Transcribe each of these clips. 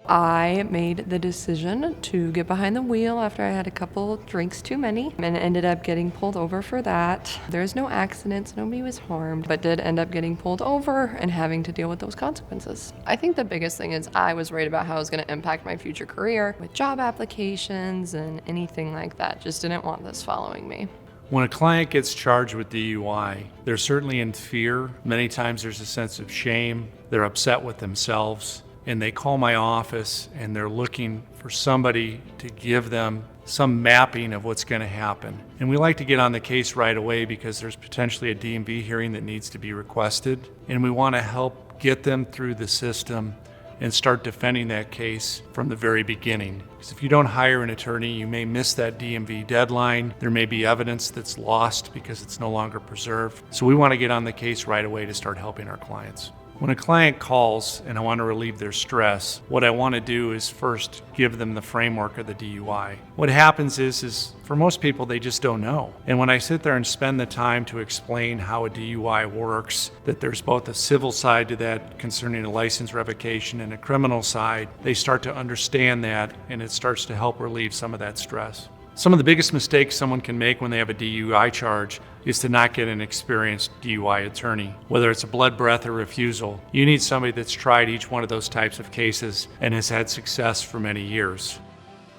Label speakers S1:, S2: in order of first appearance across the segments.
S1: I made the decision to get behind the wheel after I had a couple drinks too many and ended up getting pulled over for that. There's no accidents, nobody was harmed, but did end up getting pulled over and having to deal with those consequences. I think the biggest thing is I was worried about how it was going to impact my future career with job applications and anything like that. Just didn't want this following me.
S2: When a client gets charged with DUI, they're certainly in fear. Many times there's a sense of shame. They're upset with themselves. And they call my office and they're looking for somebody to give them some mapping of what's going to happen. And we like to get on the case right away because there's potentially a DMV hearing that needs to be requested. And we want to help get them through the system and start defending that case from the very beginning. Because if you don't hire an attorney, you may miss that DMV deadline. There may be evidence that's lost because it's no longer preserved. So we want to get on the case right away to start helping our clients. When a client calls and I want to relieve their stress, what I want to do is first give them the framework of the DUI. What happens is for most people, they just don't know. And when I sit there and spend the time to explain how a DUI works, that there's both a civil side to that concerning a license revocation and a criminal side, they start to understand that and it starts to help relieve some of that stress. Some of the biggest mistakes someone can make when they have a DUI charge is to not get an experienced DUI attorney. Whether it's a blood, breath, or refusal, you need somebody that's tried each one of those types of cases and has had success for many years.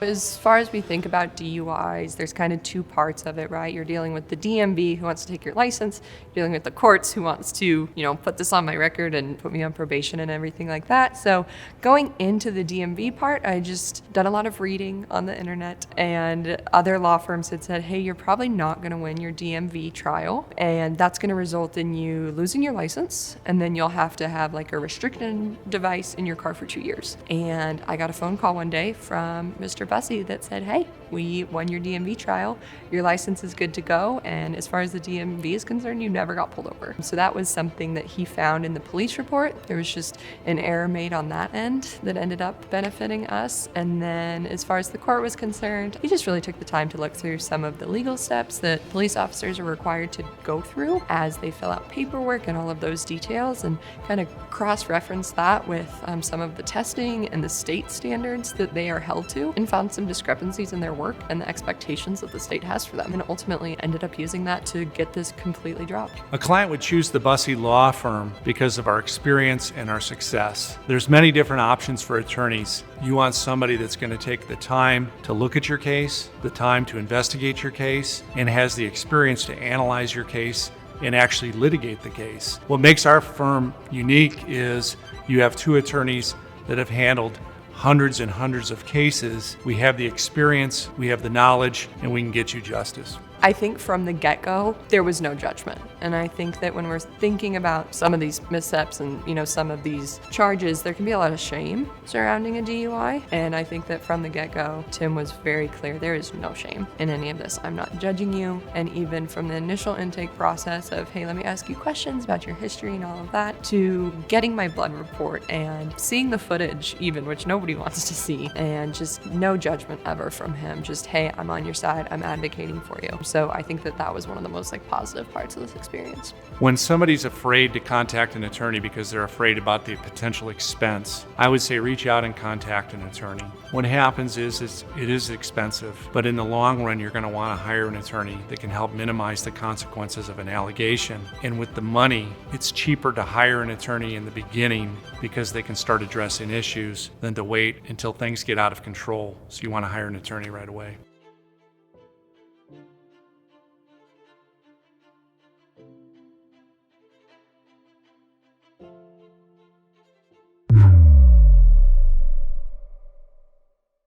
S1: As far as we think about DUIs, there's kind of two parts of it, right? You're dealing with the DMV who wants to take your license, you're dealing with the courts who wants to, put this on my record and put me on probation and everything like that. So going into the DMV part, I just done a lot of reading on the internet and other law firms had said, hey, you're probably not going to win your DMV trial and that's going to result in you losing your license and then you'll have to have like a restriction device in your car for 2 years. And I got a phone call one day from Mr. Bussey that said, hey, we won your DMV trial, your license is good to go, and as far as the DMV is concerned, you never got pulled over. So that was something that he found in the police report. There was just an error made on that end that ended up benefiting us. And then as far as the court was concerned, he just really took the time to look through some of the legal steps that police officers are required to go through as they fill out paperwork and all of those details and kind of cross-reference that with some of the testing and the state standards that they are held to and found some discrepancies in their work and the expectations that the state has for them, and ultimately ended up using that to get this completely dropped.
S2: A client would choose the Bussey Law Firm because of our experience and our success. There's many different options for attorneys. You want somebody that's going to take the time to look at your case, the time to investigate your case, and has the experience to analyze your case and actually litigate the case. What makes our firm unique is you have two attorneys that have handled hundreds and hundreds of cases. We have the experience, we have the knowledge, and we can get you justice.
S1: I think from the get-go, there was no judgment. And I think that when we're thinking about some of these missteps and, some of these charges, there can be a lot of shame surrounding a DUI. And I think that from the get-go, Tim was very clear, there is no shame in any of this. I'm not judging you. And even from the initial intake process of, hey, let me ask you questions about your history and all of that, to getting my blood report and seeing the footage even, which nobody wants to see, and just no judgment ever from him. Just, hey, I'm on your side, I'm advocating for you. So I think that was one of the most positive parts of this experience.
S2: When somebody's afraid to contact an attorney because they're afraid about the potential expense, I would say reach out and contact an attorney. What happens is it is expensive, but in the long run, you're going to want to hire an attorney that can help minimize the consequences of an allegation. And with the money, it's cheaper to hire an attorney in the beginning because they can start addressing issues than to wait until things get out of control. So you want to hire an attorney right away.